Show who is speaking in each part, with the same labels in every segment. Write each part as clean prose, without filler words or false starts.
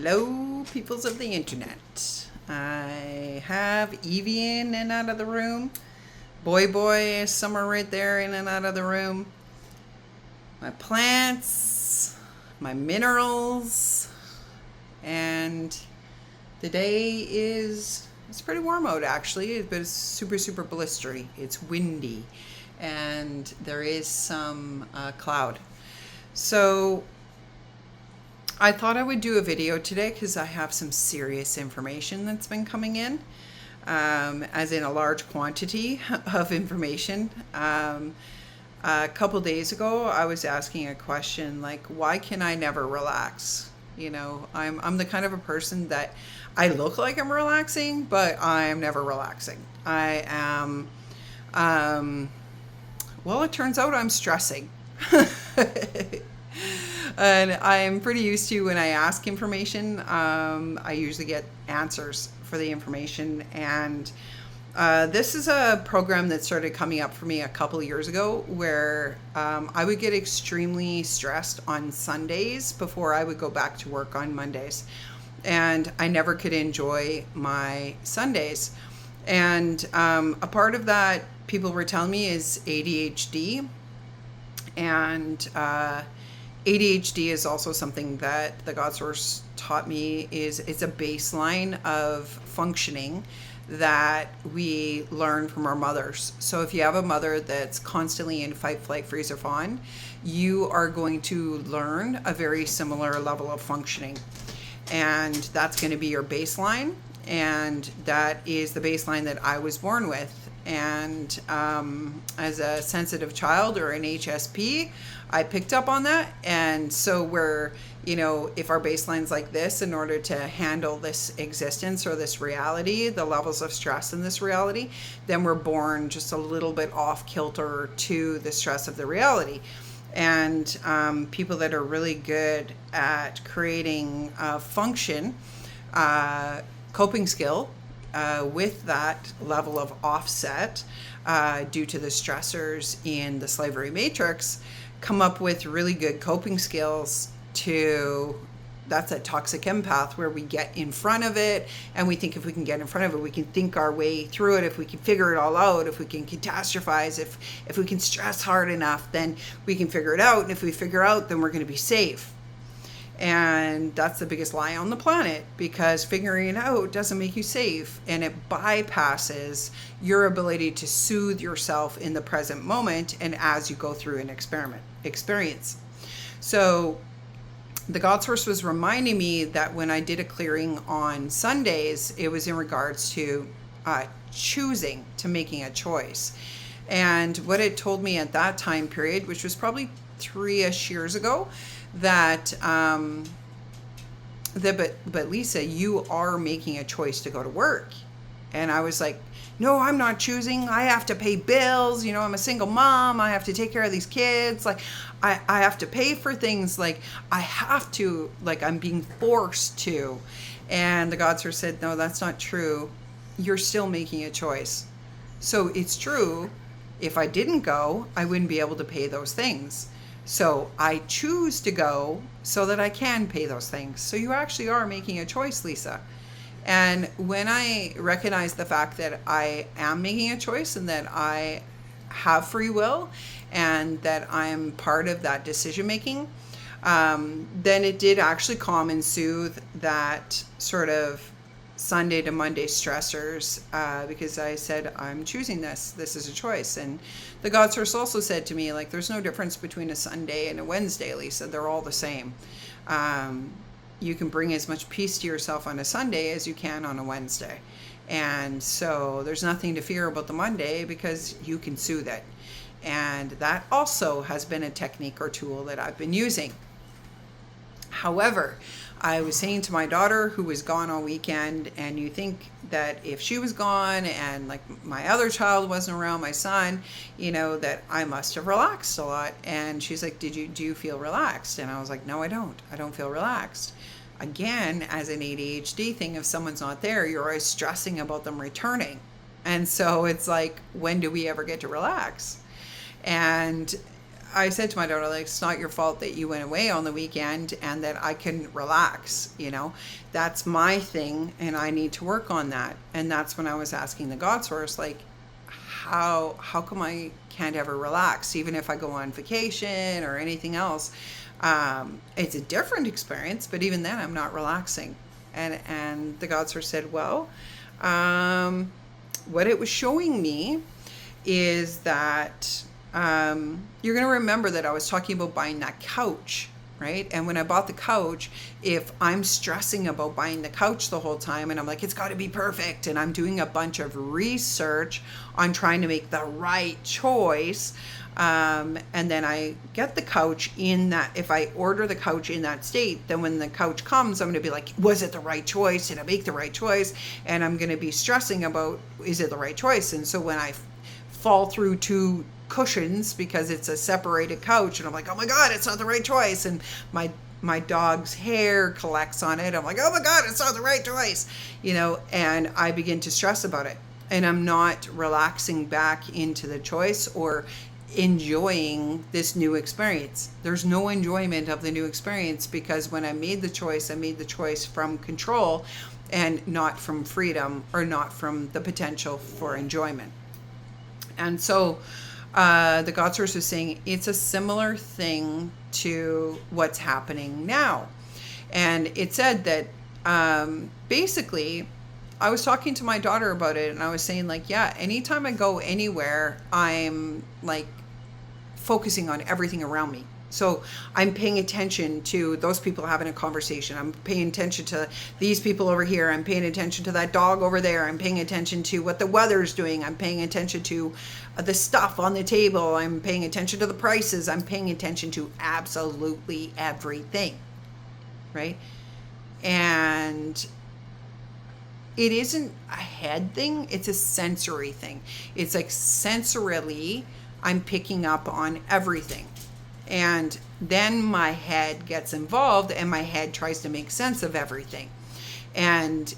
Speaker 1: Hello, peoples of the internet. I have Evie in and out of the room. Boy is somewhere right there in and out of the room. My plants, my minerals, and the day it's pretty warm out actually, but it's super blistery. It's windy, and there is some cloud. So I thought I would do a video today because I have some serious information that's been coming in, as in a large quantity of information. A couple days ago, I was asking a question like, why can I never relax? You know, I'm the kind of a person that I look like I'm relaxing, but I am never relaxing. I am, well, it turns out I'm stressing. And I'm pretty used to when I ask information, I usually get answers for the information. And this is a program that started coming up for me a couple of years ago where I would get extremely stressed on Sundays before I would go back to work on Mondays. And I never could enjoy my Sundays. And a part of that, people were telling me, is ADHD. And ADHD is also something that the God Source taught me it's a baseline of functioning that we learn from our mothers. So if you have a mother that's constantly in fight, flight, freeze, or fawn, you are going to learn a very similar level of functioning. And that's going to be your baseline. And that is the baseline that I was born with. And as a sensitive child or an HSP, I picked up on that. And so we're, you know, if our baseline's like this, in order to handle this existence or this reality, the levels of stress in this reality, then we're born just a little bit off kilter to the stress of the reality. And people that are really good at creating function, coping skill, with that level of offset due to the stressors in the slavery matrix, come up with really good coping skills that's a toxic empath, where we get in front of it and we think if we can get in front of it, we can think our way through it. If we can figure it all out, if we can catastrophize, if we can stress hard enough, then we can figure it out. And if we figure out, then we're going to be safe. And that's the biggest lie on the planet, because figuring it out doesn't make you safe, and it bypasses your ability to soothe yourself in the present moment and as you go through an experience. So the God Source was reminding me that when I did a clearing on Sundays, it was in regards to choosing, to making a choice. And what it told me at that time period, which was probably 3-ish years ago, that but Lisa, you are making a choice to go to work. And I was like, no, I'm not choosing. I have to pay bills. You know, I'm a single mom. I have to take care of these kids. Like, I have to pay for things. Like, I have to, like, I'm being forced to. And the God Source said, no, that's not true. You're still making a choice. So it's true. If I didn't go, I wouldn't be able to pay those things. So I choose to go so that I can pay those things. So you actually are making a choice, Lisa. And when I recognize the fact that I am making a choice and that I have free will and that I am part of that decision making, then it did actually calm and soothe that sort of Sunday to Monday stressors, because I said, I'm choosing this. This is a choice. And the God Source also said to me, like, there's no difference between a Sunday and a Wednesday, Lisa. They're all the same. You can bring as much peace to yourself on a Sunday as you can on a Wednesday. And so there's nothing to fear about the Monday because you can soothe it. And that also has been a technique or tool that I've been using. However, I was saying to my daughter, who was gone all weekend, and you think that if she was gone and like my other child wasn't around, my son, you know, that I must have relaxed a lot. And she's like, do you feel relaxed? And I was like, no, I don't feel relaxed. Again, as an ADHD thing, if someone's not there, you're always stressing about them returning. And so it's like, when do we ever get to relax? And I said to my daughter, like, it's not your fault that you went away on the weekend and that I couldn't relax, that's my thing and I need to work on that. And that's when I was asking the God source, like, how come I can't ever relax, even if I go on vacation or anything else? It's a different experience, but even then I'm not relaxing. And the God source said, well, what it was showing me is that you're going to remember that I was talking about buying that couch, right? And when I bought the couch, if I'm stressing about buying the couch the whole time and I'm like, it's got to be perfect, and I'm doing a bunch of research on trying to make the right choice, and then I get the couch in that, if I order the couch in that state, then when the couch comes, I'm going to be like, was it the right choice? Did I make the right choice? And I'm going to be stressing about, is it the right choice? And so when I fall through two cushions because it's a separated couch and I'm like, oh my God, it's not the right choice, and my dog's hair collects on it, I'm like, oh my God, it's not the right choice, and I begin to stress about it, and I'm not relaxing back into the choice or enjoying this new experience. There's no enjoyment of the new experience, because when I made the choice from control and not from freedom, or not from the potential for enjoyment. And so the God source was saying it's a similar thing to what's happening now. And it said that basically, I was talking to my daughter about it, and I was saying, like, yeah, anytime I go anywhere, I'm like focusing on everything around me. So I'm paying attention to those people having a conversation. I'm paying attention to these people over here. I'm paying attention to that dog over there. I'm paying attention to what the weather's doing. I'm paying attention to the stuff on the table. I'm paying attention to the prices. I'm paying attention to absolutely everything, right? And it isn't a head thing. It's a sensory thing. It's like sensorily, I'm picking up on everything. And then my head gets involved, and my head tries to make sense of everything. And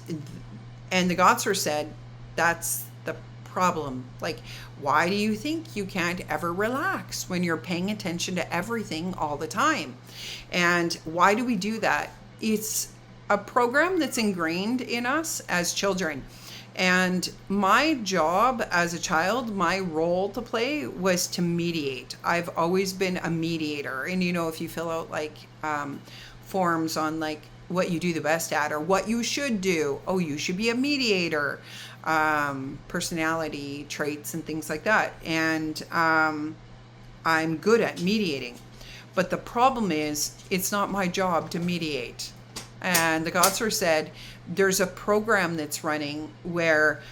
Speaker 1: the God source said, that's the problem. Like, why do you think you can't ever relax when you're paying attention to everything all the time? And why do we do that? It's a program that's ingrained in us as children. And my job as a child, my role to play was to mediate. I've always been a mediator. And if you fill out like forms on like what you do the best at or what you should do, oh, you should be a mediator, personality traits and things like that. And I'm good at mediating. But the problem is, it's not my job to mediate. And the God source said, there's a program that's running where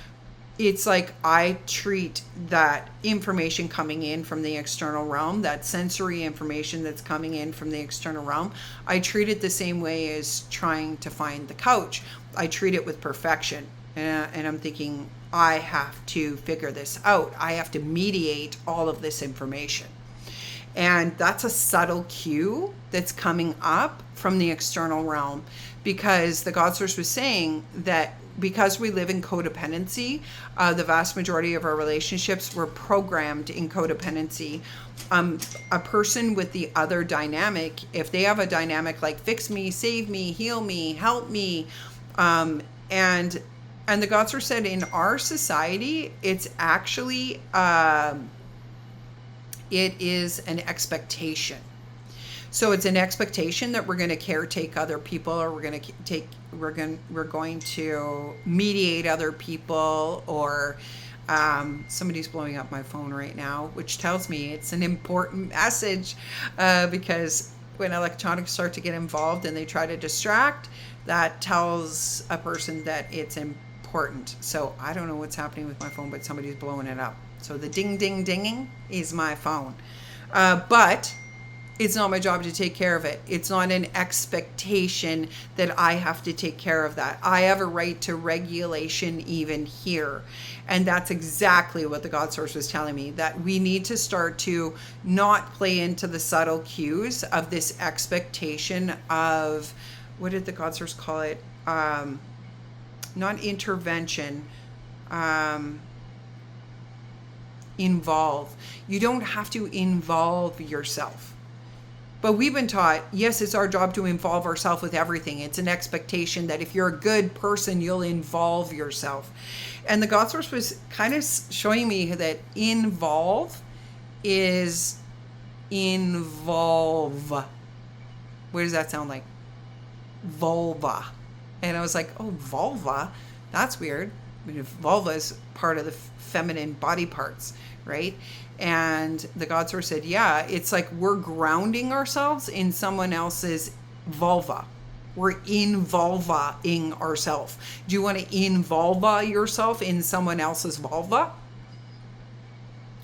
Speaker 1: it's like I treat that information coming in from the external realm, that sensory information that's coming in from the external realm, I treat it the same way as trying to find the couch. I treat it with perfection. And I'm thinking, I have to figure this out. I have to mediate all of this information. And that's a subtle cue that's coming up from the external realm, because the God source was saying that because we live in codependency, the vast majority of our relationships were programmed in codependency. A person with the other dynamic, if they have a dynamic like fix me, save me, heal me, help me, and the God source said in our society, it's actually it is an expectation. So it's an expectation that we're going to caretake other people, or we're going to mediate other people, or somebody's blowing up my phone right now, which tells me it's an important message, because when electronics start to get involved and they try to distract, that tells a person that it's important. So I don't know what's happening with my phone, but somebody's blowing it up. So the ding, ding, dinging is my phone. But it's not my job to take care of it. It's not an expectation that I have to take care of that. I have a right to regulation even here. And that's exactly what the God source was telling me, that we need to start to not play into the subtle cues of this expectation of, what did the God source call it? Not intervention. involve. You don't have to involve yourself. But we've been taught, yes, it's our job to involve ourselves with everything. It's an expectation that if you're a good person, you'll involve yourself. And the God source was kind of showing me that involve is involve. What does that sound like? Vulva. And I was like, oh, vulva? That's weird. I mean, vulva is part of the feminine body parts, right? And the God source said, yeah, it's like we're grounding ourselves in someone else's vulva. We're involving ourselves. Do you want to involva yourself in someone else's vulva?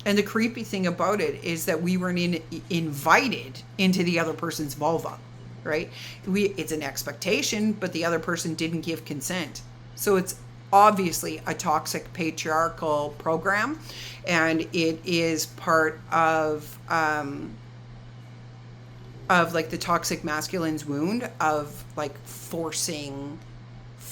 Speaker 1: And the creepy thing about it is that we weren't invited into the other person's vulva, right? It's an expectation, but the other person didn't give consent. So it's obviously a toxic patriarchal program, and it is part of like the toxic masculine's wound of like forcing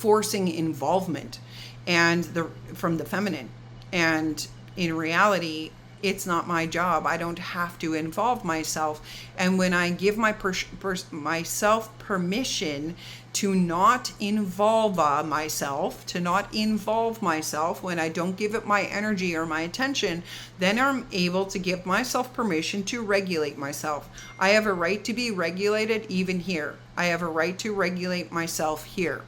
Speaker 1: involvement and from the feminine. And in reality, it's not my job. I don't have to involve myself. And when I give myself permission to not involve myself, when I don't give it my energy or my attention, then I'm able to give myself permission to regulate myself. I have a right to be regulated even here. I have a right to regulate myself here.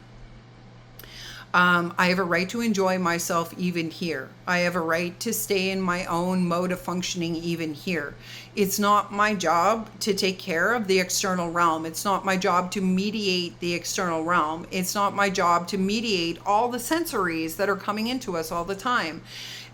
Speaker 1: I have a right to enjoy myself even here. I have a right to stay in my own mode of functioning even here. It's not my job to take care of the external realm. It's not my job to mediate the external realm. It's not my job to mediate all the sensories that are coming into us all the time.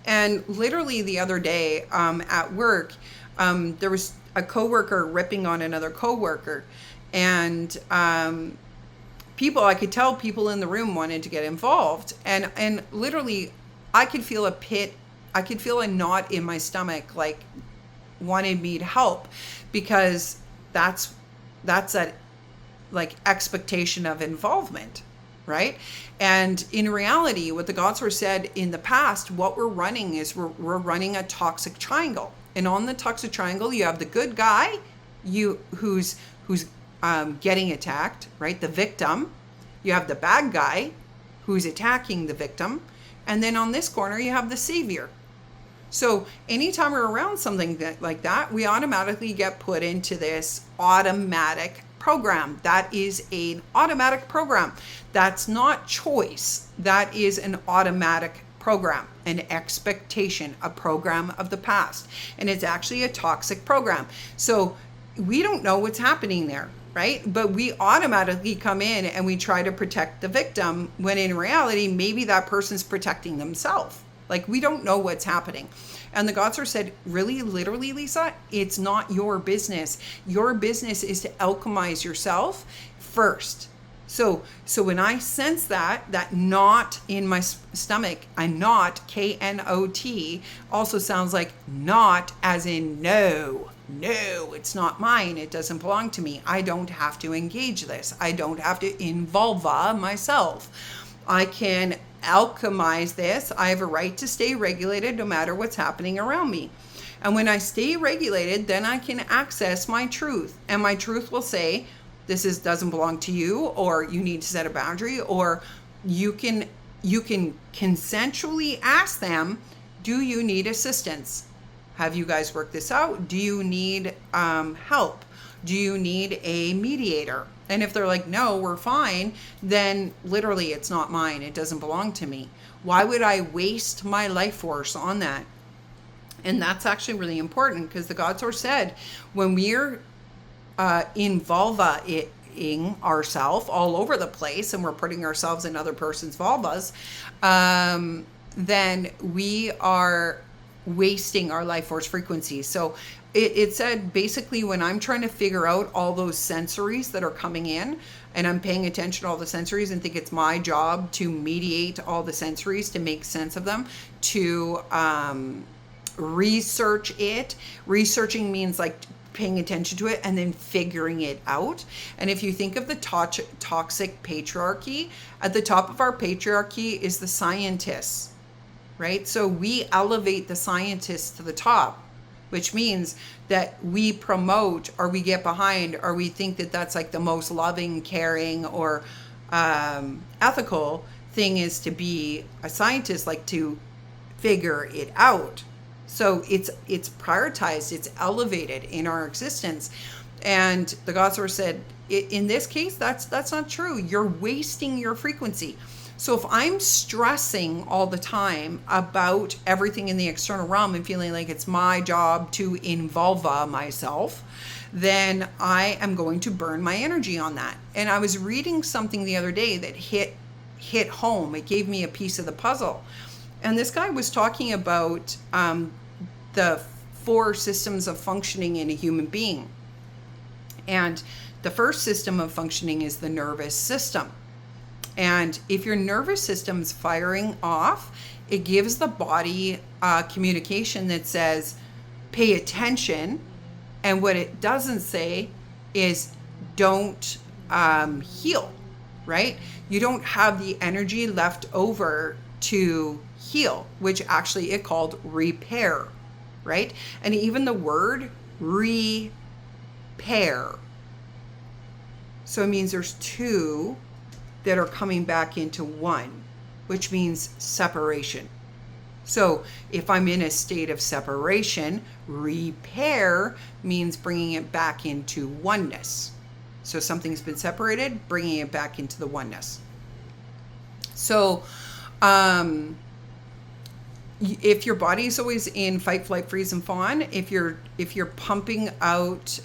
Speaker 1: And literally the other day at work, there was a coworker ripping on another coworker, and I could tell people in the room wanted to get involved, and literally I could feel a knot in my stomach, like wanted me to help, because that's that like expectation of involvement, right? And in reality, what the God source said in the past, what we're running is we're running a toxic triangle. And on the toxic triangle, you have the good guy, who's getting attacked, right? The victim. You have the bad guy who's attacking the victim. And then on this corner, you have the savior. So anytime we're around something like that, we automatically get put into this automatic program. That is an automatic program. That's not choice. That is an automatic program, an expectation, a program of the past. And it's actually a toxic program. So we don't know what's happening there, right? But we automatically come in and we try to protect the victim, when in reality, maybe that person's protecting themselves. Like, we don't know what's happening. And the God source said, really, literally, Lisa, it's not your business. Your business is to alchemize yourself first. So when I sense that knot in my stomach, a knot, K-N-O-T, also sounds like not as in no, it's not mine. It doesn't belong to me. I don't have to engage this. I don't have to involve myself. I can alchemize this. I have a right to stay regulated no matter what's happening around me. And when I stay regulated, then I can access my truth. And my truth will say, this doesn't belong to you, or you need to set a boundary, or you can consensually ask them, do you need assistance? Have you guys worked this out? Do you need help? Do you need a mediator? And if they're like, no, we're fine, then literally it's not mine. It doesn't belong to me. Why would I waste my life force on that? And that's actually really important, because the God source said, when we're involving ourselves all over the place and we're putting ourselves in other person's vulvas, then we are wasting our life force frequency. So it said, basically, when I'm trying to figure out all those sensories that are coming in, and I'm paying attention to all the sensories and think it's my job to mediate all the sensories, to make sense of them, to research it. Researching means like paying attention to it and then figuring it out. And if you think of the toxic patriarchy, at the top of our patriarchy is the scientists. right? So we elevate the scientists to the top, which means that we promote, or we get behind, or we think that that's like the most loving, caring, or ethical thing is to be a scientist, like to figure it out. So it's prioritized, it's elevated in our existence. And the God Source said, in this case, that's not true. You're wasting your frequency. So if I'm stressing all the time about everything in the external realm and feeling like it's my job to vulva myself, then I am going to burn my energy on that. And I was reading something the other day that hit home. It gave me a piece of the puzzle. And this guy was talking about the 4 systems of functioning in a human being. And the first system of functioning is the nervous system. And if your nervous system's firing off, it gives the body communication that says, pay attention. And what it doesn't say is don't heal, right? You don't have the energy left over to heal, which actually it called repair, right? And even the word repair. So it means there's 2 that are coming back into 1, which means separation. So if I'm in a state of separation, repair means bringing it back into oneness. So something's been separated, bringing it back into the oneness. So if your body is always in fight, flight, freeze, and fawn, if you're pumping out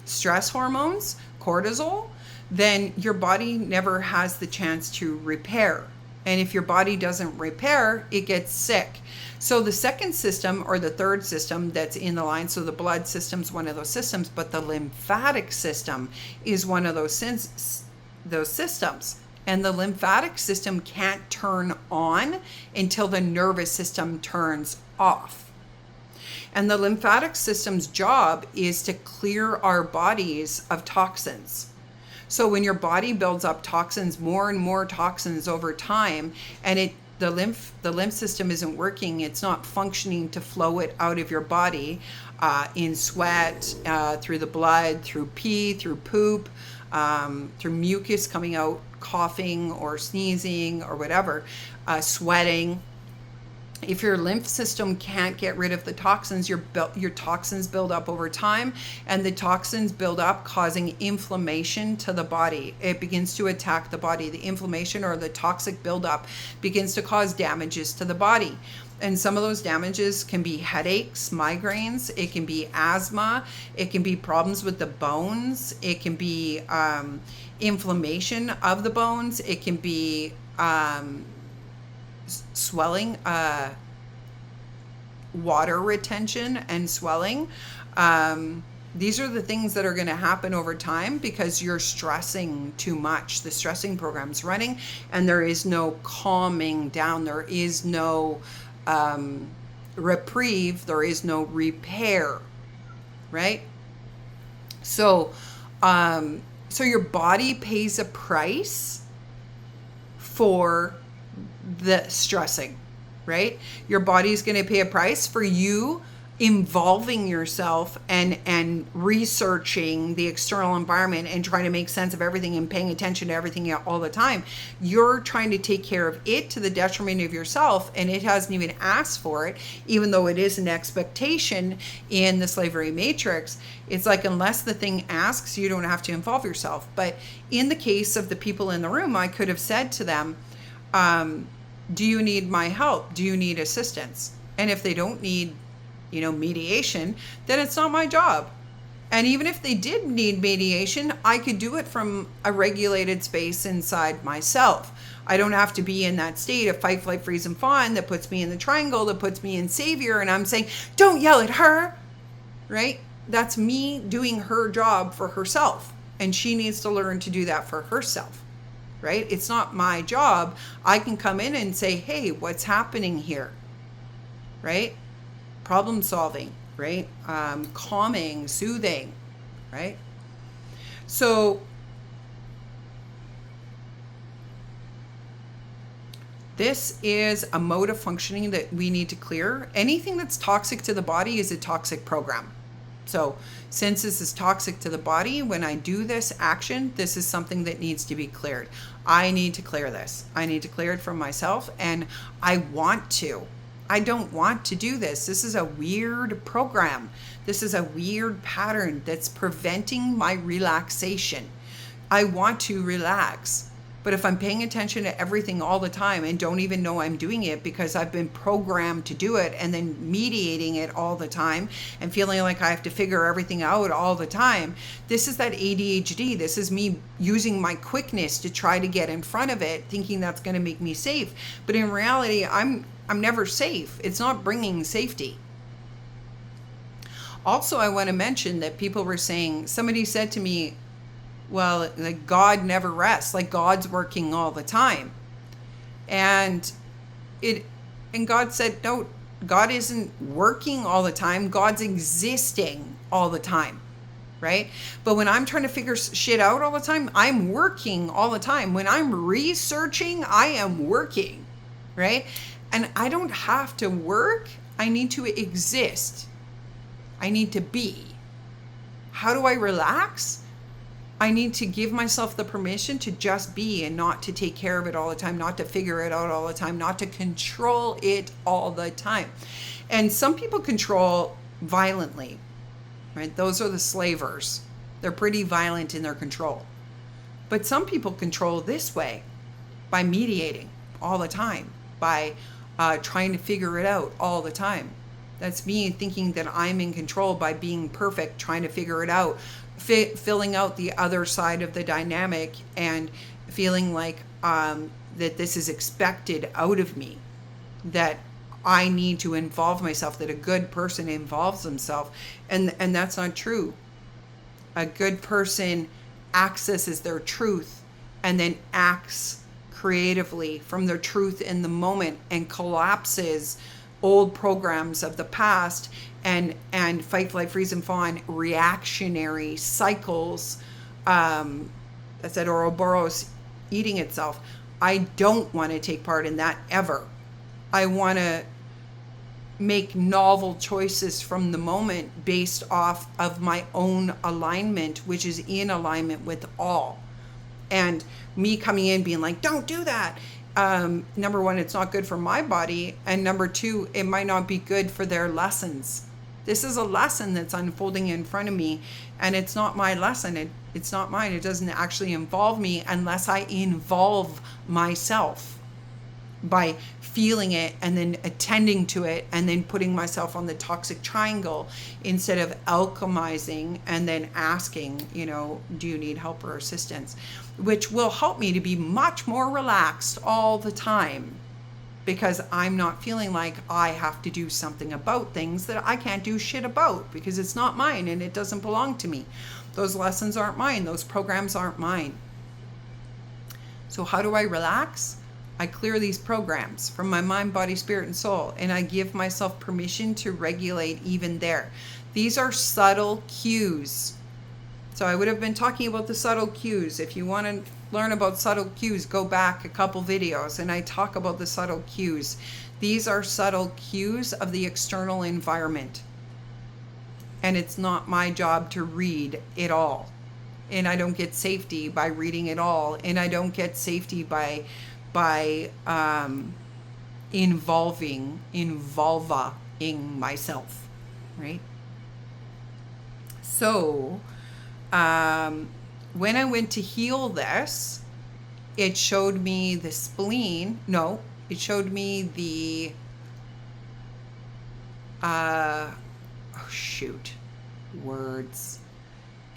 Speaker 1: stress hormones, cortisol, then your body never has the chance to repair. And if your body doesn't repair, it gets sick. So the second system, or the third system that's in the line, so the blood system's one of those systems, but the lymphatic system is one of those systems. And the lymphatic system can't turn on until the nervous system turns off. And the lymphatic system's job is to clear our bodies of toxins. So when your body builds up toxins, more and more toxins over time, and the lymph system isn't working, it's not functioning to flow it out of your body in sweat, through the blood, through pee, through poop, through mucus coming out, coughing or sneezing or whatever, sweating. If your lymph system can't get rid of the toxins, your toxins build up over time, and the toxins build up, causing inflammation to the body. It begins to attack the body. The inflammation or the toxic buildup begins to cause damages to the body. And some of those damages can be headaches, migraines, it can be asthma, it can be problems with the bones, it can be inflammation of the bones, it can be swelling, water retention and swelling. These are the things that are going to happen over time because you're stressing too much. The stressing program's running and there is no calming down. There is no reprieve. There is no repair, right? So your body pays a price for the stressing, right? Your body's going to pay a price for you involving yourself and researching the external environment and trying to make sense of everything and paying attention to everything all the time. You're trying to take care of it to the detriment of yourself, and it hasn't even asked for it, even though it is an expectation in the slavery matrix. It's like, unless the thing asks, you don't have to involve yourself. But in the case of the people in the room, I could have said to them, do you need my help? Do you need assistance? And if they don't need mediation, then it's not my job. And even if they did need mediation, I could do it from a regulated space inside myself. I don't have to be in that state of fight, flight, freeze, and fawn that puts me in the triangle, that puts me in savior, and I'm saying, don't yell at her, right? That's me doing her job for herself. And she needs to learn to do that for herself, right? It's not my job. I can come in and say, hey, what's happening here, right? Problem solving, right? Calming, soothing, right? So This is a mode of functioning that we need to clear. Anything that's toxic to the body is a toxic program. So since this is toxic to the body, when I do this action, this is something that needs to be cleared. I need to clear this. I need to clear it from myself, and I want to. I don't want to do this. This is a weird program. This is a weird pattern that's preventing my relaxation. I want to relax. But if I'm paying attention to everything all the time and don't even know I'm doing it because I've been programmed to do it, and then mediating it all the time and feeling like I have to figure everything out all the time, this is that ADHD. This is me using my quickness to try to get in front of it, thinking that's going to make me safe. But in reality, I'm never safe. It's not bringing safety. Also, I want to mention that people were saying, somebody said to me, well, like God never rests, like God's working all the time. And God said, no, God isn't working all the time. God's existing all the time, right? But when I'm trying to figure shit out all the time, I'm working all the time. When I'm researching, I am working, right? And I don't have to work. I need to exist. I need to be. How do I relax? I need to give myself the permission to just be and not to take care of it all the time, not to figure it out all the time, not to control it all the time. And some people control violently, right? Those are the slavers. They're pretty violent in their control. But some people control this way, by mediating all the time, by trying to figure it out all the time. That's me thinking that I'm in control by being perfect, trying to figure it out, filling out the other side of the dynamic, and feeling like that this is expected out of me, that I need to involve myself, that a good person involves himself. And that's not true. A good person accesses their truth and then acts creatively from their truth in the moment and collapses old programs of the past and fight, flight, freeze, and fawn reactionary cycles. That's that Ouroboros eating itself. I don't want to take part in that ever. I want to make novel choices from the moment based off of my own alignment, which is in alignment with all. And me coming in being like, don't do that. Number one, it's not good for my body. And number two, it might not be good for their lessons. This is a lesson that's unfolding in front of me, and it's not my lesson. It's not mine. It doesn't actually involve me unless I involve myself by feeling it and then attending to it and then putting myself on the toxic triangle instead of alchemizing and then asking, do you need help or assistance, which will help me to be much more relaxed all the time, because I'm not feeling like I have to do something about things that I can't do shit about because it's not mine and it doesn't belong to me. Those lessons aren't mine. Those programs aren't mine. So how do I relax? I clear these programs from my mind, body, spirit, and soul, and I give myself permission to regulate even there. These are subtle cues. So I would have been talking about the subtle cues. If you want to learn about subtle cues, go back a couple videos and I talk about the subtle cues. These are subtle cues of the external environment. And it's not my job to read it all. And I don't get safety by reading it all. And I don't get safety by involving myself, right? So when I went to heal this, it showed me the spleen. No, it showed me the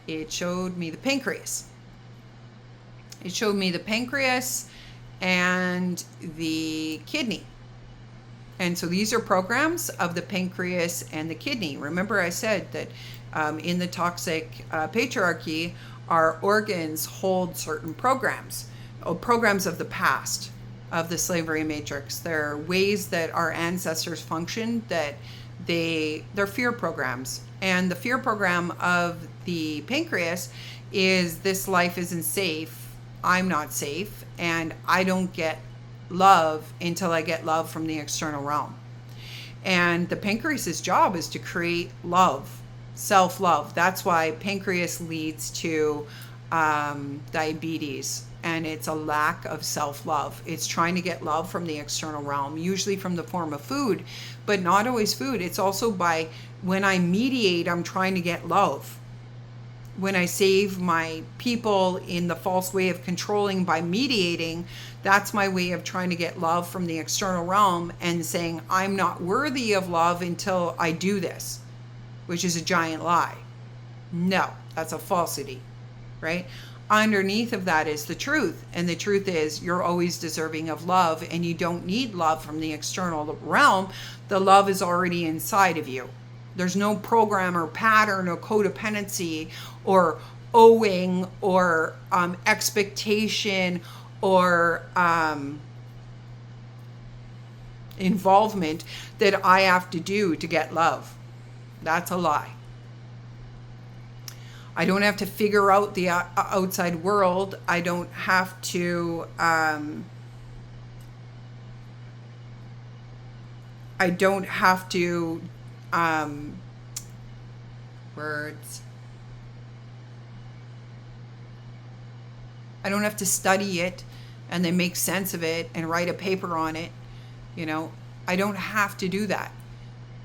Speaker 1: it showed me the pancreas. It showed me the pancreas and the kidney. And so these are programs of the pancreas and the kidney. Remember I said that in the toxic patriarchy, our organs hold certain programs of the past, of the slavery matrix. There are ways that our ancestors functioned that they're fear programs. And the fear program of the pancreas is, this life isn't safe, I'm not safe, and I don't get love until I get love from the external realm. And the pancreas's job is to create love, self-love. That's why pancreas leads to diabetes, and it's a lack of self-love. It's trying to get love from the external realm, usually from the form of food, but not always food. It's also by, when I mediate, I'm trying to get love. When I save my people in the false way of controlling by mediating, that's my way of trying to get love from the external realm and saying, I'm not worthy of love until I do this, which is a giant lie. No, that's a falsity, right? Underneath of that is the truth. And the truth is you're always deserving of love, and you don't need love from the external realm. The love is already inside of you. There's no program or pattern or codependency or owing or expectation or involvement that I have to do to get love. That's a lie. I don't have to figure out the outside world. I don't have to words. I don't have to study it and then make sense of it and write a paper on it. You know, I don't have to do that.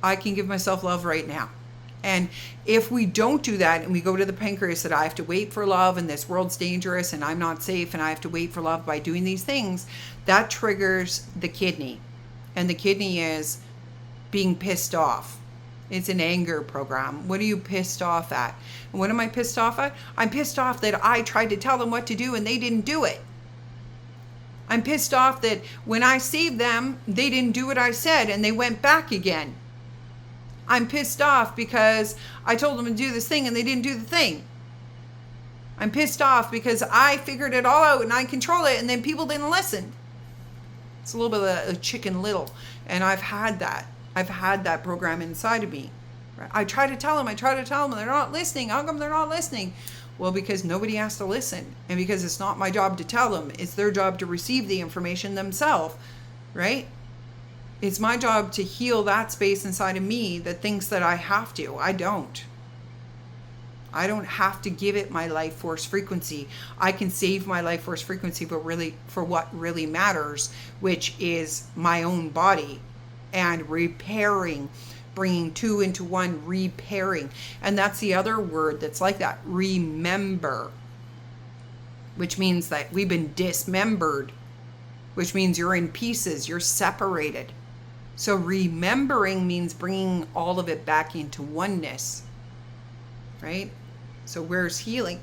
Speaker 1: I can give myself love right now. And if we don't do that and we go to the pancreas that I have to wait for love and this world's dangerous and I'm not safe and I have to wait for love by doing these things, that triggers the kidney. And the kidney is being pissed off. It's an anger program. What are you pissed off at? And what am I pissed off at? I'm pissed off that I tried to tell them what to do and they didn't do it. I'm pissed off that when I saved them, they didn't do what I said and they went back again. I'm pissed off because I told them to do this thing and they didn't do the thing. I'm pissed off because I figured it all out and I control it and then people didn't listen. It's a little bit of a Chicken Little. And I've had that. I've had that program inside of me. I try to tell them, they're not listening. How come they're not listening? Well, because nobody has to listen. And because it's not my job to tell them. It's their job to receive the information themselves, right? It's my job to heal that space inside of me that thinks that I have to. I don't. I don't have to give it my life force frequency. I can save my life force frequency, but really for what really matters, which is my own body and repairing, bringing two into one, repairing. And that's the other word that's like that, remember, which means that we've been dismembered, which means you're in pieces, you're separated. So remembering means bringing all of it back into oneness, right? So where's healing?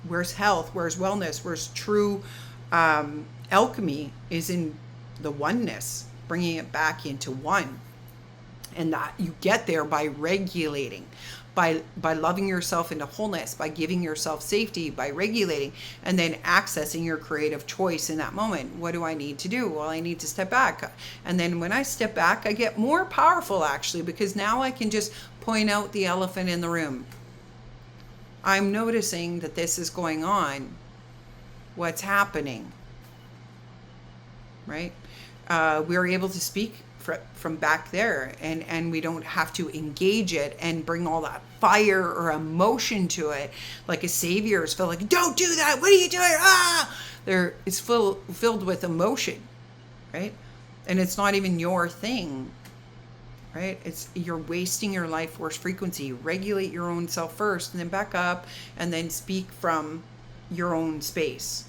Speaker 1: Where's health? Where's wellness? Where's true alchemy is in the oneness, bringing it back into one. And that you get there by regulating, by loving yourself into wholeness, by giving yourself safety, by regulating, and then accessing your creative choice in that moment. What do I need to do? Well, I need to step back. And then when I step back, I get more powerful actually, because now I can just point out the elephant in the room. I'm noticing that this is going on. What's happening? Right? We're able to speak from back there, and we don't have to engage it and bring all that fire or emotion to it like a savior is felt like, don't do that, what are you doing? It's filled with emotion, right? And it's not even your thing, right? You're wasting your life force frequency. Regulate your own self first and then back up and then speak from your own space.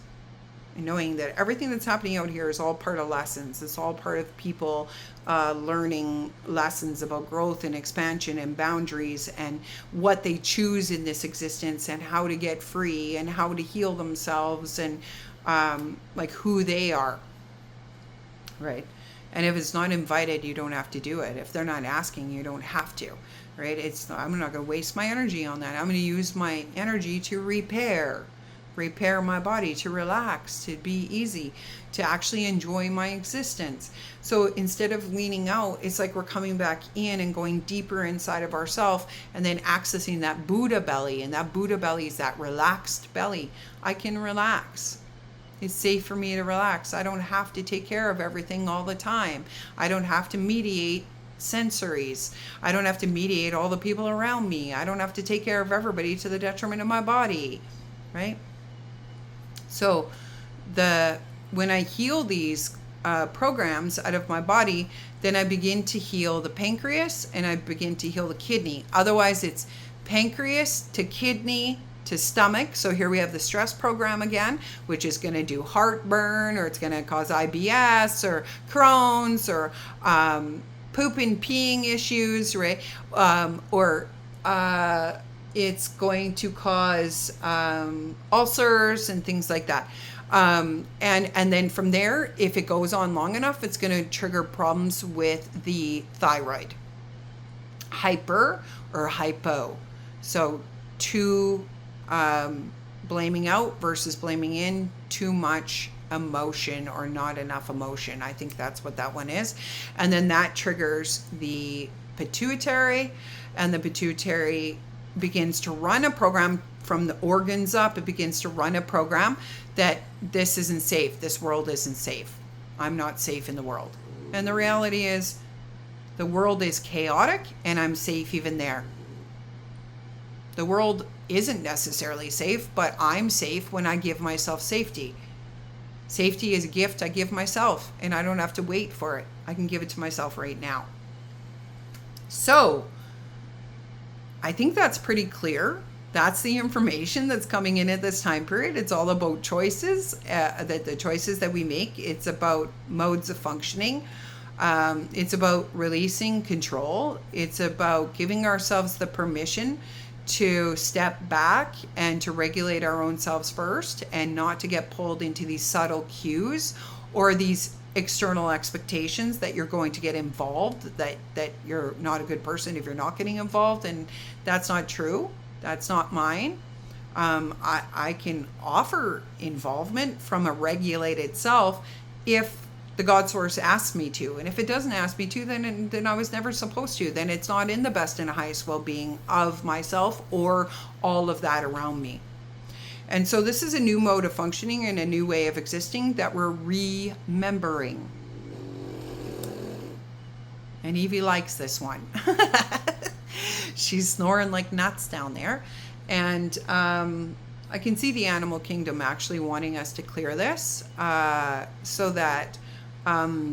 Speaker 1: And knowing that everything that's happening out here is all part of lessons. It's all part of people learning lessons about growth and expansion and boundaries and what they choose in this existence and how to get free and how to heal themselves and like who they are, right? And if it's not invited, you don't have to do it. If they're not asking, you don't have to, right? I'm not going to waste my energy on that. I'm going to use my energy to repair my body, to relax, to be easy, to actually enjoy my existence. So instead of leaning out, it's like we're coming back in and going deeper inside of ourselves and then accessing that Buddha belly. And that Buddha belly is that relaxed belly. I can relax. It's safe for me to relax. I don't have to take care of everything all the time. I don't have to mediate sensories. I don't have to mediate all the people around me. I don't have to take care of everybody to the detriment of my body, right? So when I heal these programs out of my body, then I begin to heal the pancreas and I begin to heal the kidney. Otherwise, it's pancreas to kidney to stomach. So here we have the stress program again, which is going to do heartburn, or it's going to cause IBS or Crohn's or poop and peeing issues, right? Or it's going to cause ulcers and things like that. And then from there, if it goes on long enough, it's going to trigger problems with the thyroid, hyper or hypo. So blaming out versus blaming in, too much emotion or not enough emotion. I think that's what that one is. And then that triggers the pituitary, and the pituitary begins to run a program from the organs up. It begins to run a program that this isn't safe. This world isn't safe. I'm not safe in the world. And the reality is the world is chaotic and I'm safe even there. The world isn't necessarily safe, but I'm safe when I give myself safety. Safety is a gift I give myself, and I don't have to wait for it. I can give it to myself right now. So I think that's pretty clear. That's the information that's coming in at this time period. It's all about choices, the choices that we make. It's about modes of functioning. It's about releasing control. It's about giving ourselves the permission to step back and to regulate our own selves first, and not to get pulled into these subtle cues or these external expectations that you're going to get involved, that you're not a good person if you're not getting involved. And that's not true. That's not mine. I can offer involvement from a regulated self if the God source asks me to. And if it doesn't ask me to, then I was never supposed to. Then it's not in the best and highest well-being of myself or all of that around me. And so this is a new mode of functioning and a new way of existing that we're remembering. And Evie likes this one. She's snoring like nuts down there. And I can see the animal kingdom actually wanting us to clear this so that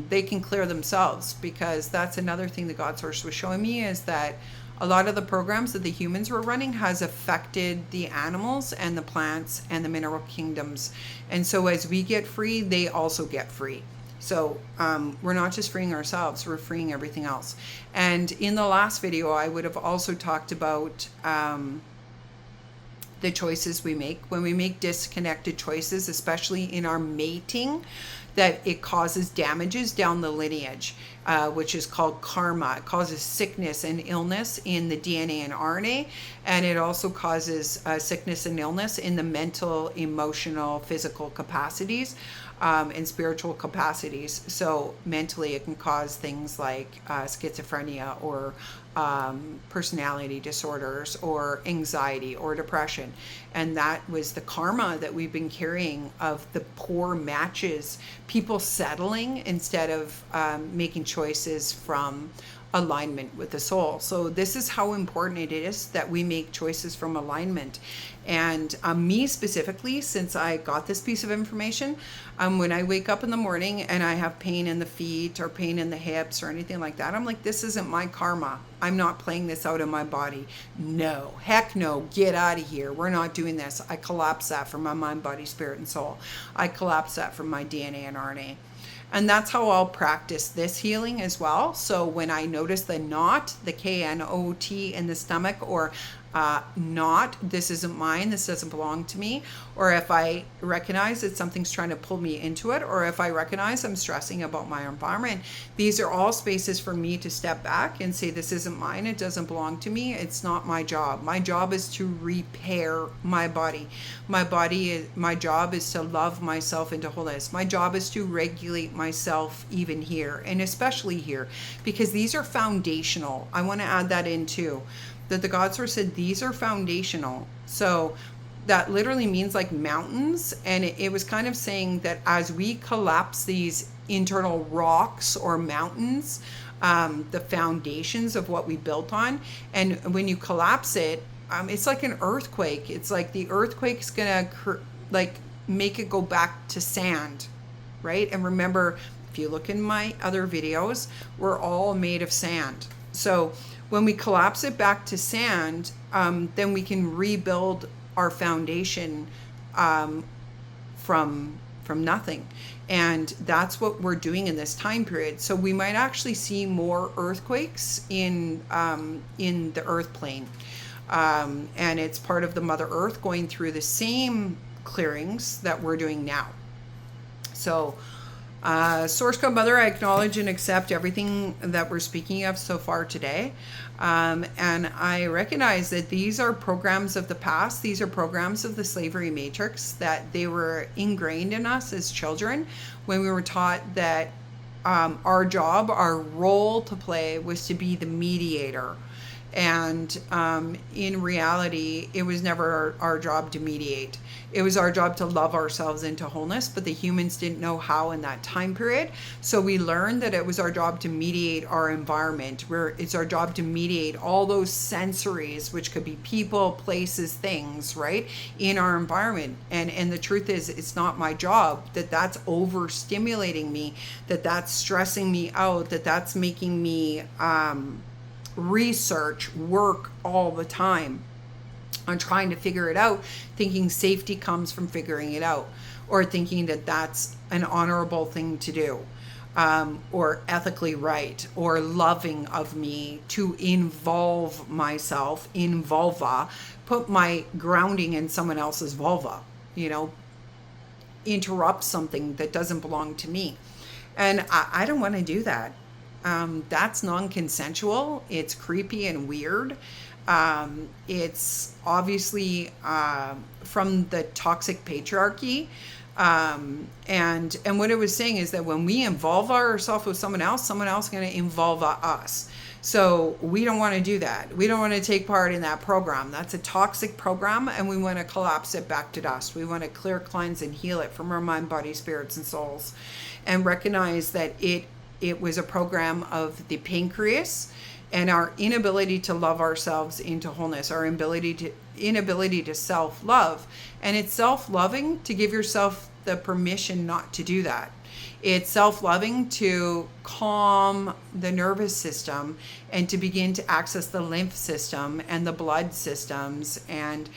Speaker 1: they can clear themselves, because that's another thing the God source was showing me, is that a lot of the programs that the humans were running has affected the animals and the plants and the mineral kingdoms. And so as we get free, they also get free. So we're not just freeing ourselves, we're freeing everything else. And in the last video, I would have also talked about the choices we make. When we make disconnected choices, especially in our mating, that it causes damages down the lineage, which is called karma. It causes sickness and illness in the DNA and RNA, and it also causes sickness and illness in the mental, emotional, physical capacities, and spiritual capacities. So mentally, it can cause things like schizophrenia or personality disorders or anxiety or depression. And that was the karma that we've been carrying of the poor matches, people settling instead of making choices from alignment with the soul. So this is how important it is that we make choices from alignment. And me specifically, since I got this piece of information, when I wake up in the morning and I have pain in the feet or pain in the hips or anything like that, I'm like, this isn't my karma. I'm not playing this out in my body. No, heck no, get out of here. We're not doing this. I collapse that from my mind, body, spirit, and soul. I collapse that from my DNA and RNA. And that's how I'll practice this healing as well. So when I notice the knot, the K-N-O-T in the stomach, or knot, this isn't mine, this doesn't belong to me, or if I recognize that something's trying to pull me into it, or if I recognize I'm stressing about my environment, these are all spaces for me to step back and say, this isn't mine, it doesn't belong to me, it's not my job. My job is to repair my body. My job is to love myself into wholeness. My job is to regulate myself even here, and especially here, because these are foundational. I want to add that in too, that the God source said these are foundational. So that literally means like mountains. And it was kind of saying that as we collapse these internal rocks or mountains, the foundations of what we built on, and when you collapse it, it's like an earthquake. It's like the earthquake's gonna like make it go back to sand, right? And remember, if you look in my other videos, we're all made of sand. So when we collapse it back to sand, then we can rebuild our foundation from nothing. And that's what we're doing in this time period. So we might actually see more earthquakes in the earth plane. And it's part of the Mother Earth going through the same clearings that we're doing now. So Source Code Mother, I acknowledge and accept everything that we're speaking of so far today. And I recognize that these are programs of the past. These are programs of the slavery matrix, that they were ingrained in us as children when we were taught that our job, our role to play was to be the mediator. And in reality, it was never our job to mediate. It was our job to love ourselves into wholeness, but the humans didn't know how in that time period. So we learned that it was our job to mediate our environment, where it's our job to mediate all those sensories, which could be people, places, things, right, in our environment. And the truth is, it's not my job, that's overstimulating me, that's stressing me out, that's making me research work all the time on trying to figure it out, thinking safety comes from figuring it out, or thinking that that's an honorable thing to do, or ethically right, or loving of me to involve myself in vulva, put my grounding in someone else's vulva, interrupt something that doesn't belong to me. And I don't want to do that. That's non-consensual. It's creepy and weird. It's obviously from the toxic patriarchy. And what it was saying is that when we involve ourselves with someone else is going to involve us. So we don't want to do that. We don't want to take part in that program. That's a toxic program, and we want to collapse it back to dust. We want to clear, cleanse, and heal it from our mind, body, spirits, and souls, and recognize that it was a program of the pancreas and our inability to love ourselves into wholeness, our inability to self-love. And it's self-loving to give yourself the permission not to do that. It's self-loving to calm the nervous system and to begin to access the lymph system and the blood systems, and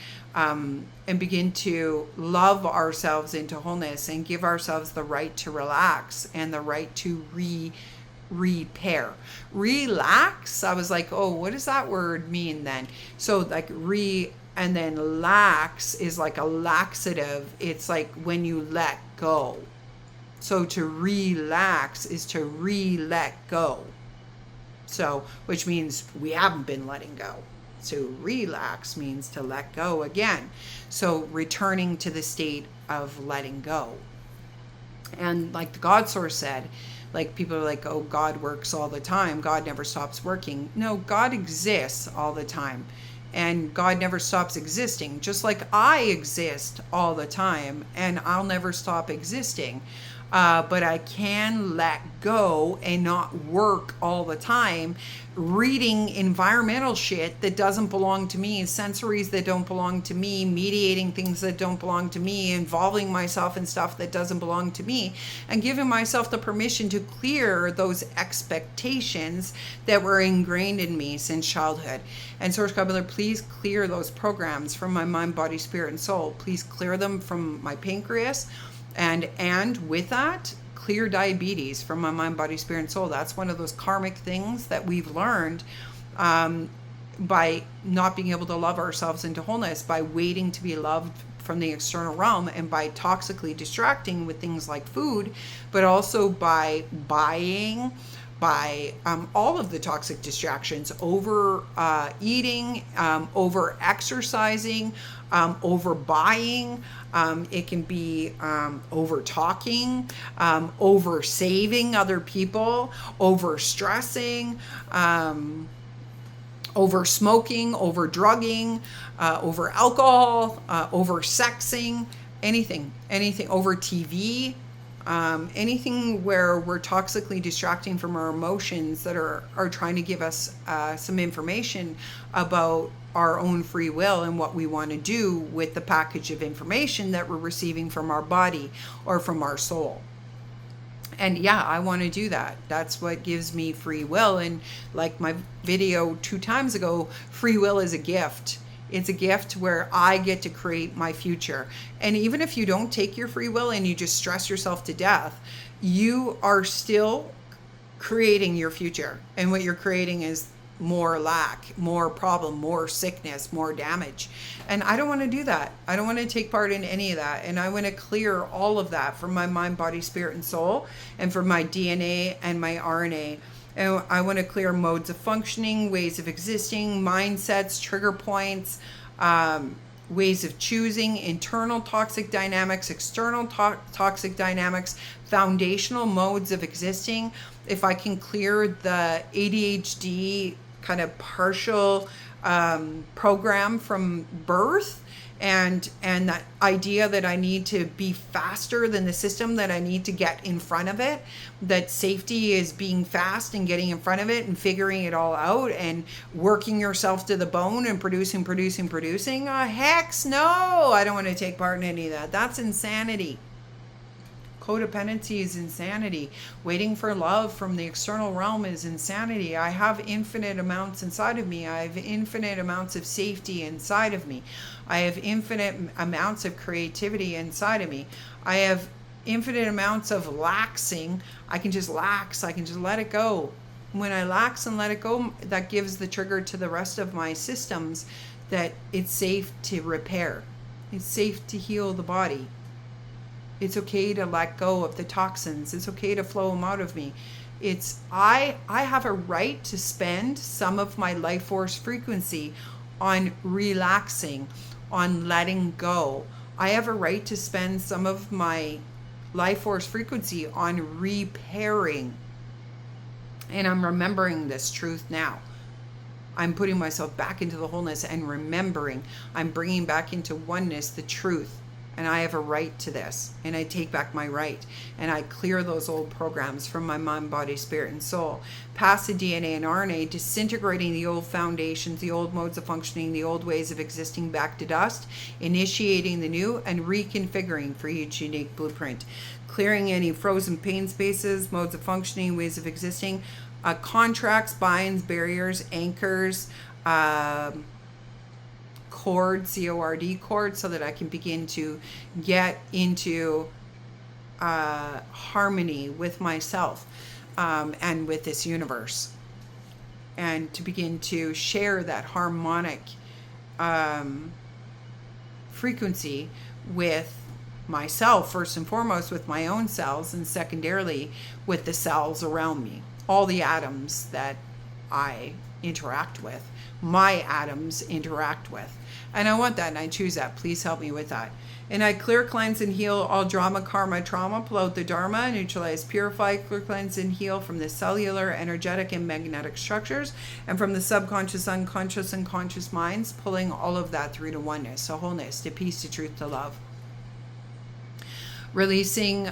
Speaker 1: begin to love ourselves into wholeness and give ourselves the right to relax and the right to repair. Relax, I was like, oh, what does that word mean then? So like and then lax is like a laxative. It's like when you let go. So to relax is to re-let go. So, which means we haven't been letting go. To relax means to let go again. So returning to the state of letting go. And like the God Source said, like people are like, oh, God works all the time. God never stops working. No, God exists all the time. And God never stops existing. Just like I exist all the time and I'll never stop existing. But I can let go and not work all the time, reading environmental shit that doesn't belong to me, sensories that don't belong to me, mediating things that don't belong to me, involving myself in stuff that doesn't belong to me, and giving myself the permission to clear those expectations that were ingrained in me since childhood. And Source God Mother, please clear those programs from my mind, body, spirit, and soul. Please clear them from my pancreas. And with that, clear diabetes from my mind, body, spirit, and soul. That's one of those karmic things that we've learned by not being able to love ourselves into wholeness, by waiting to be loved from the external realm, and by toxically distracting with things like food, but also by buying, by all of the toxic distractions, over eating, over exercising, over buying. It can be over talking, over saving other people, over stressing, over smoking, over drugging, over alcohol, over sexing, anything, over TV, anything where we're toxically distracting from our emotions that are trying to give us some information about our own free will and what we want to do with the package of information that we're receiving from our body or from our soul. And yeah, I want to do that. That's what gives me free will. And like my video 2 times ago, free will is a gift. It's a gift where I get to create my future. And even if you don't take your free will and you just stress yourself to death, you are still creating your future. And what you're creating is more lack, more problem, more sickness, more damage. And I don't want to do that. I don't want to take part in any of that. And I want to clear all of that from my mind, body, spirit, and soul, and from my DNA and my RNA. And I want to clear modes of functioning, ways of existing, mindsets, trigger points, ways of choosing, internal toxic dynamics, external toxic dynamics, foundational modes of existing. If I can clear the ADHD kind of partial program from birth, and that idea that I need to be faster than the system, that I need to get in front of it, that safety is being fast and getting in front of it and figuring it all out and working yourself to the bone and producing. Heck no, I don't want to take part in any of that. That's insanity. Codependency is insanity. Waiting for love from the external realm is insanity. I have infinite amounts inside of me. I have infinite amounts of safety inside of me. I have infinite amounts of creativity inside of me. I have infinite amounts of laxing. I can just lax. I can just let it go. When I lax and let it go, that gives the trigger to the rest of my systems that it's safe to repair. It's safe to heal the body. It's okay to let go of the toxins. It's okay to flow them out of me. It's I have a right to spend some of my life force frequency on relaxing, on letting go. I have a right to spend some of my life force frequency on repairing. And I'm remembering this truth now. I'm putting myself back into the wholeness and remembering. I'm bringing back into oneness the truth. And I have a right to this, and I take back my right, and I clear those old programs from my mind, body, spirit, and soul, past the DNA and RNA, disintegrating the old foundations, the old modes of functioning, the old ways of existing back to dust, initiating the new, and reconfiguring for each unique blueprint, clearing any frozen pain spaces, modes of functioning, ways of existing, contracts, binds, barriers, anchors, cord, C-O-R-D, cord, so that I can begin to get into harmony with myself and with this universe, and to begin to share that harmonic frequency with myself, first and foremost with my own cells, and secondarily with the cells around me, all the atoms that I interact with, my atoms interact with. And I want that, and I choose that. Please help me with that. And I clear, cleanse, and heal all drama, karma, trauma, pull out the dharma, neutralize, purify, clear, cleanse, and heal from the cellular, energetic, and magnetic structures, and from the subconscious, unconscious, and conscious minds, pulling all of that through to oneness, to wholeness, to peace, to truth, to love. Releasing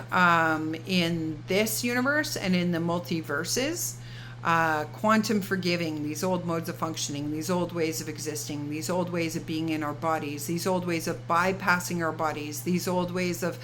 Speaker 1: in this universe and in the multiverses, quantum forgiving these old modes of functioning, these old ways of existing, these old ways of being in our bodies, these old ways of bypassing our bodies, these old ways of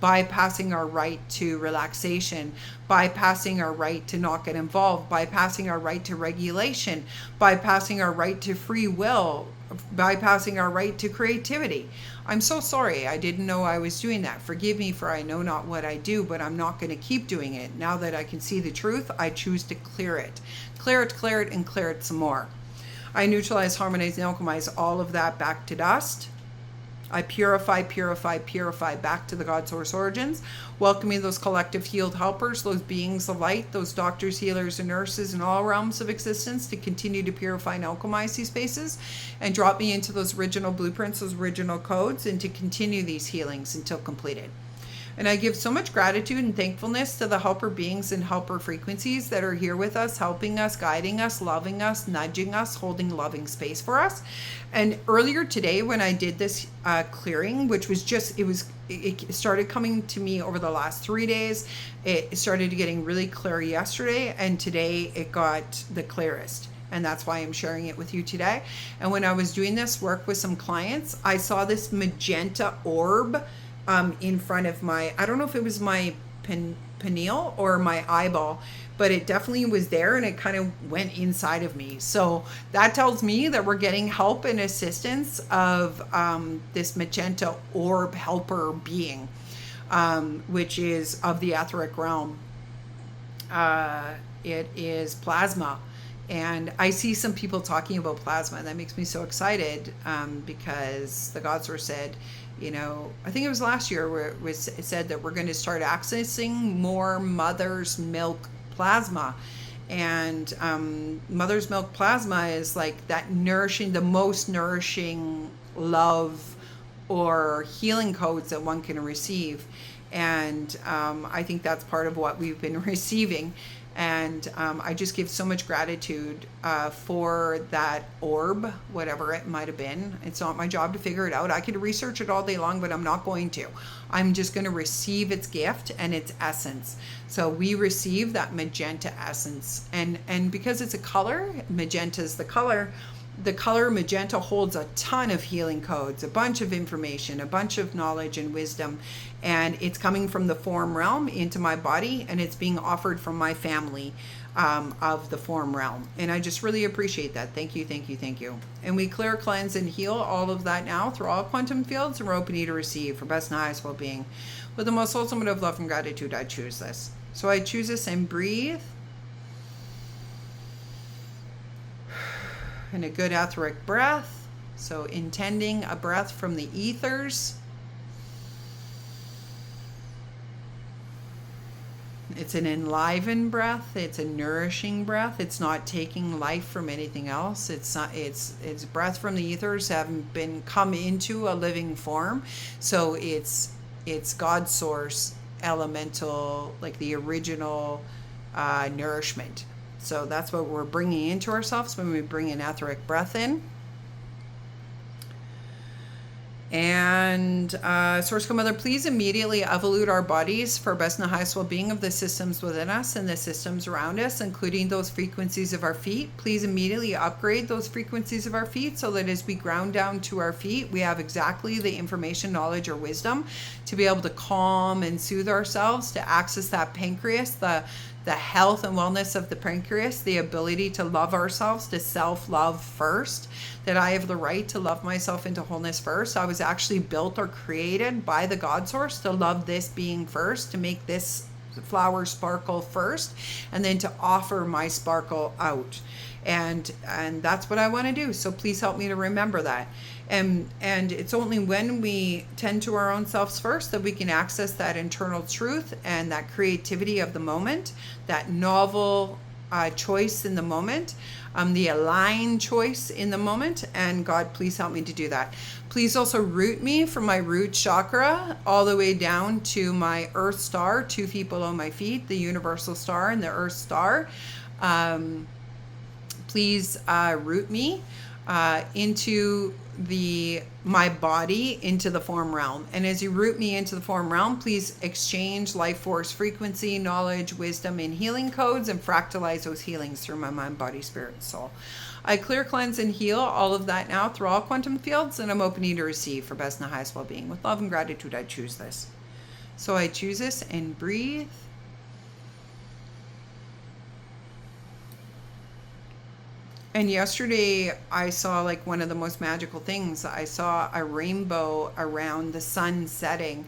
Speaker 1: bypassing our right to relaxation, bypassing our right to not get involved, bypassing our right to regulation, bypassing our right to free will, bypassing our right to creativity. I'm so sorry. I didn't know I was doing that. Forgive me, for I know not what I do, but I'm not going to keep doing it. Now that I can see the truth, I choose to clear it. Clear it, and clear it some more. I neutralize, harmonize, and alchemize all of that back to dust. I purify back to the God Source origins, welcoming those collective healed helpers, those beings of light, those doctors, healers, and nurses in all realms of existence to continue to purify and alchemize these spaces, and drop me into those original blueprints, those original codes, and to continue these healings until completed. And I give so much gratitude and thankfulness to the helper beings and helper frequencies that are here with us, helping us, guiding us, loving us, nudging us, holding loving space for us. And earlier today, when I did this clearing, which was just, it started coming to me over the last 3 days. It started getting really clear yesterday, and today it got the clearest. And that's why I'm sharing it with you today. And when I was doing this work with some clients, I saw this magenta orb in front of my, I don't know if it was my pineal or my eyeball, but it definitely was there, and it kind of went inside of me. So that tells me that we're getting help and assistance of this magenta orb helper being, which is of the etheric realm. It is plasma. And I see some people talking about plasma, and that makes me so excited because the God Source said, you know, I think it was last year where it said that we're going to start accessing more mother's milk plasma. And mother's milk plasma is like that nourishing, the most nourishing love or healing codes that one can receive. And I think that's part of what we've been receiving. And I just give so much gratitude for that orb, whatever it might have been. It's not my job to figure it out. I could research it all day long, but I'm not going to. I'm just going to receive its gift and its essence. So we receive that magenta essence. And because it's a color, magenta is the color magenta holds a ton of healing codes, a bunch of information, a bunch of knowledge and wisdom, and it's coming from the form realm into my body, and it's being offered from my family of the form realm. And I just really appreciate that. Thank you, thank you, thank you. And we clear, cleanse, and heal all of that now through all quantum fields, and we're open to receive for best and highest well-being. With the most ultimate of love and gratitude, I choose this. So I choose this and breathe. And a good etheric breath. So intending a breath from the ethers. It's an enlivened breath. It's a nourishing breath. It's not taking life from anything else. It's breath from the ethers having been come into a living form. So it's God's source, elemental, like the original nourishment. So that's what we're bringing into ourselves when we bring an etheric breath in. And Source God Mother, please immediately evolute our bodies for best and the highest well-being of the systems within us and the systems around us, including those frequencies of our feet. Please immediately upgrade those frequencies of our feet so that as we ground down to our feet, we have exactly the information, knowledge, or wisdom to be able to calm and soothe ourselves, to access that pancreas, the health and wellness of the pancreas, the ability to love ourselves, to self-love first, that I have the right to love myself into wholeness first. I was actually built or created by the God Source to love this being first, to make this flower sparkle first, and then to offer my sparkle out. And that's what I want to do. So please help me to remember that. And it's only when we tend to our own selves first that we can access that internal truth and that creativity of the moment, that novel choice in the moment, the aligned choice in the moment. And God, please help me to do that. Please also root me from my root chakra all the way down to my earth star, 2 feet below my feet, the universal star and the earth star. Please root me into my body, into the form realm. And as you root me into the form realm, please exchange life force frequency, knowledge, wisdom, and healing codes, and fractalize those healings through my mind, body, spirit, and soul. I clear, cleanse, and heal all of that now through all quantum fields, and I'm opening to receive for best and the highest well-being. With love and gratitude, I choose this. So I choose this and breathe. And yesterday I saw like one of the most magical things. I saw a rainbow around the sun setting,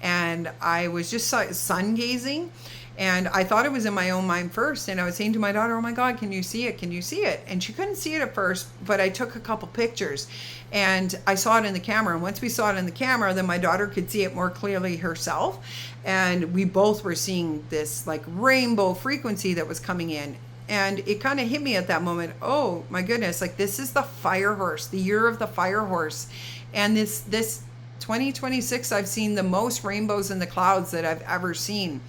Speaker 1: and I was just sun gazing, and I thought it was in my own mind first. And I was saying to my daughter, oh my God, can you see it? Can you see it? And she couldn't see it at first, but I took a couple pictures and I saw it in the camera. And once we saw it in the camera, then my daughter could see it more clearly herself. And we both were seeing this like rainbow frequency that was coming in. And it kind of hit me at that moment. Oh my goodness, like this is the fire horse, the year of the fire horse. And this 2026, I've seen the most rainbows in the clouds that I've ever seen,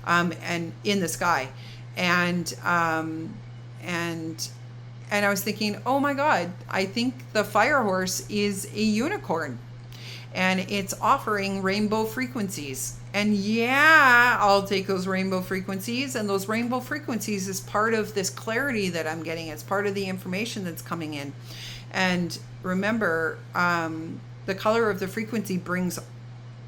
Speaker 1: and in the sky. And, and, and I was thinking, oh my God, I think the fire horse is a unicorn, and it's offering rainbow frequencies. And yeah, I'll take those rainbow frequencies, and those rainbow frequencies is part of this clarity that I'm getting. It's part of the information that's coming in. And remember, the color of the frequency brings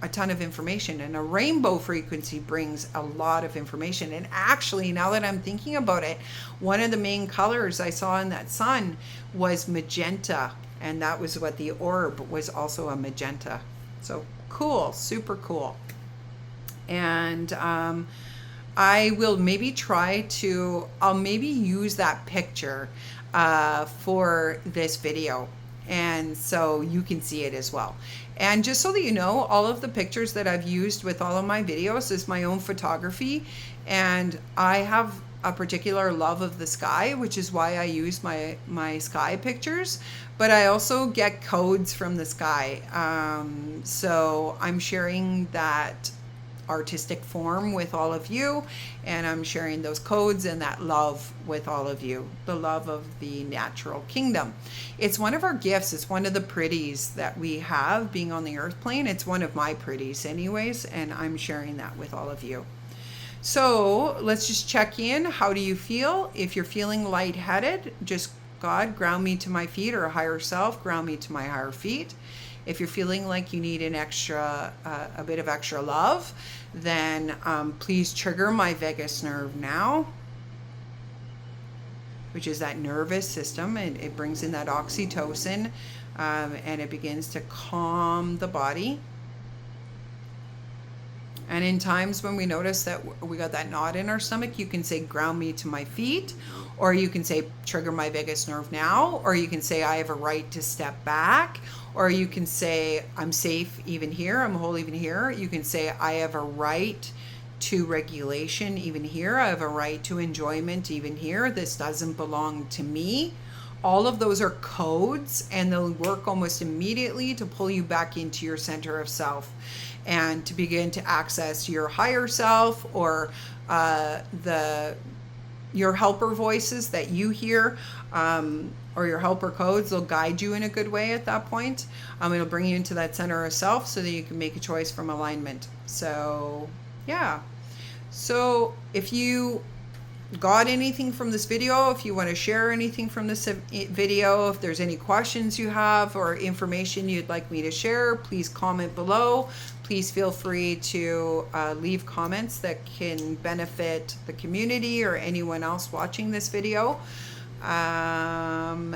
Speaker 1: a ton of information, and a rainbow frequency brings a lot of information. And actually, now that I'm thinking about it, one of the main colors I saw in that sun was magenta, and that was what the orb was, also a magenta. So cool, super cool. And I will maybe I'll maybe use that picture for this video, and so you can see it as well. And just so that you know, all of the pictures that I've used with all of my videos is my own photography, and I have a particular love of the sky, which is why I use my sky pictures, but I also get codes from the sky. So I'm sharing that artistic form with all of you, and I'm sharing those codes and that love with all of you, the love of the natural kingdom. It's one of our gifts. It's one of the pretties that we have being on the earth plane. It's one of my pretties anyways, and I'm sharing that with all of you. So let's just check in. How do you feel? If you're feeling lightheaded, just God, ground me to my feet, or a higher self, ground me to my higher feet. If you're feeling like you need a bit of extra love, then please trigger my vagus nerve now, which is that nervous system, and it brings in that oxytocin, and it begins to calm the body. And in times when we notice that we got that knot in our stomach, you can say, ground me to my feet, or you can say, trigger my vagus nerve now, or you can say, I have a right to step back, or you can say, I'm safe even here, I'm whole even here. You can say, I have a right to regulation even here. I have a right to enjoyment even here. This doesn't belong to me. All of those are codes, and they'll work almost immediately to pull you back into your center of self and to begin to access your higher self, or your helper voices that you hear, or your helper codes. They'll guide you in a good way at that point. It'll bring you into that center of self so that you can make a choice from alignment. So yeah. So if you got anything from this video, if you want to share anything from this video, if there's any questions you have or information you'd like me to share, please comment below. Please feel free to leave comments that can benefit the community or anyone else watching this video. And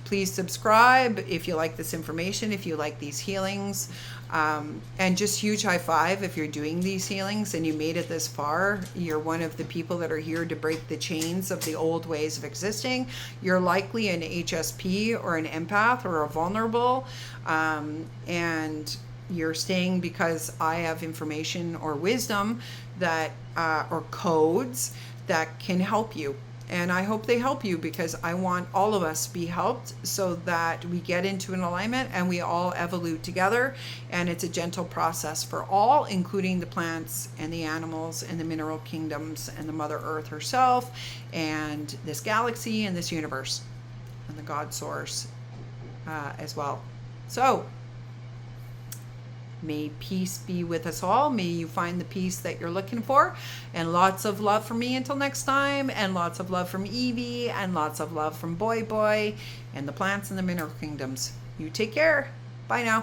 Speaker 1: please subscribe if you like this information, if you like these healings, and just huge high five if you're doing these healings and you made it this far. You're one of the people that are here to break the chains of the old ways of existing. You're likely an HSP or an empath or a vulnerable, and you're staying because I have information or wisdom that or codes that can help you. And I hope they help you, because I want all of us to be helped so that we get into an alignment and we all evolve together. And it's a gentle process for all, including the plants and the animals and the mineral kingdoms and the Mother Earth herself and this galaxy and this universe and the God source as well. So may peace be with us all. May you find the peace that you're looking for. And lots of love from me until next time. And lots of love from Evie. And lots of love from Boy Boy. And the plants and the mineral kingdoms. You take care. Bye now.